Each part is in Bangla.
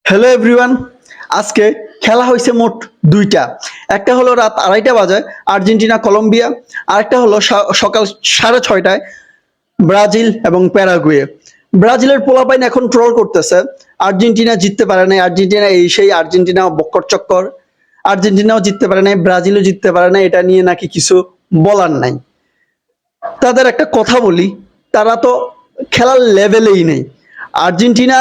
হ্যালো এভরিওয়ান, আজকে খেলা হয়েছে মোট দুইটা। একটা হলো রাত 2:30 বাজে আর্জেন্টিনা কলম্বিয়া, আরেকটা হলো সকাল 6:30টায় ব্রাজিল এবং প্যারাগুয়ে। ব্রাজিলের পোলাপাইন এখন ট্রল করতেছে আর্জেন্টিনা জিততে পারে নাই, আর্জেন্টিনা এই সেই, আর্জেন্টিনা বক্কর চক্কর, আর্জেন্টিনাও জিততে পারে নাই, ব্রাজিলও জিততে পারে নাই, এটা নিয়ে নাকি কিছু বলার নাই। তাদের একটা কথা বলি, তারা তো খেলার লেভেলেই নেই। আর্জেন্টিনা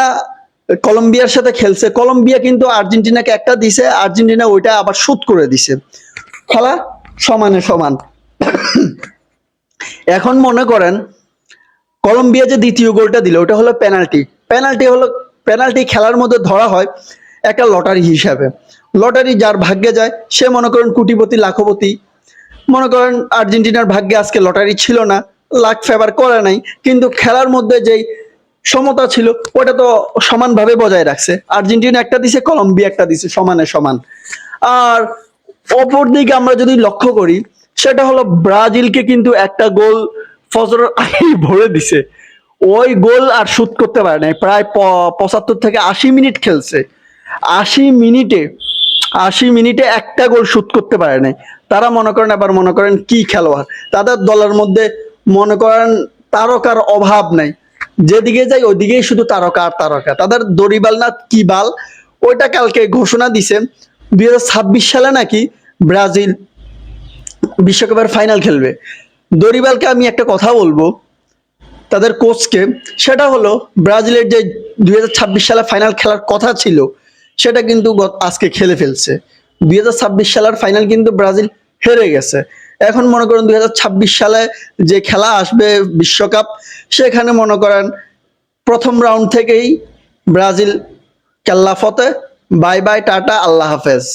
কলম্বিয়ার সাথে খেলছে, কলম্বিয়া কিন্তু আর্জেন্টিনাকে একটা দিছে, আর্জেন্টিনা ওইটা আবার শোধ করে দিছে। খেলা সমানে সমান। এখন মনে করেন কলম্বিয়া যে দ্বিতীয় গোলটা দিল ওটা হলো পেনাল্টি। পেনাল্টি খেলার মধ্যে ধরা হয় একটা লটারি হিসাবে। লটারি যার ভাগ্যে যায় সে মনে করেন কোটিপতি লাখপতি। মনে করেন আর্জেন্টিনার ভাগ্যে আজকে লটারি ছিল না, লাক ফেভার করে নাই, কিন্তু খেলার মধ্যে যেই সমতা ছিল ওটা তো সমানভাবে বজায় রাখছে। আর্জেন্টিনা একটা দিছে, কলম্বিয়া একটা দিছে, সমানে সমান। আর অপর দিকে আমরা যদি লক্ষ্য করি সেটা হলো ব্রাজিলকে কিন্তু একটা গোল ফজরের আগেই ভরে দিছে। ওই গোল আর শুট করতে পারে নাই, প্রায় 75 থেকে 80 মিনিট খেলছে। 80 মিনিটে 80 মিনিটে একটা গোল শুট করতে পারে নাই। তারা মনে করেন কি খেলোয়াড়, তাদের দলের মধ্যে মনে করেন তারকার অভাব নাই, যেদিকে যাই ওইদিকেই শুধু তারকা আর তারকা। তাদের দড়িবাল না কি বাল, ওইটা কালকে ঘোষণা দিছে 2026 সালে নাকি ব্রাজিল বিশ্বকাপের ফাইনাল খেলবে। দড়িবালকে আমি একটা কথা বলবো তাদের কোচকে, সেটা হলো ব্রাজিলের যে 2026 সালে ফাইনাল খেলার কথা ছিল সেটা কিন্তু আজকে খেলে ফেলছে। 2026 সালের ফাইনাল কিন্তু ব্রাজিল হেরে গেছে। এখন মনে করেন 2026 সালে যে খেলা আসবে বিশ্বকাপ, সেখানে মনে করেন প্রথম রাউন্ড থেকেই ব্রাজিল কেল্লা ফতে, বাই বাই টাটা, আল্লাহ হাফেজ।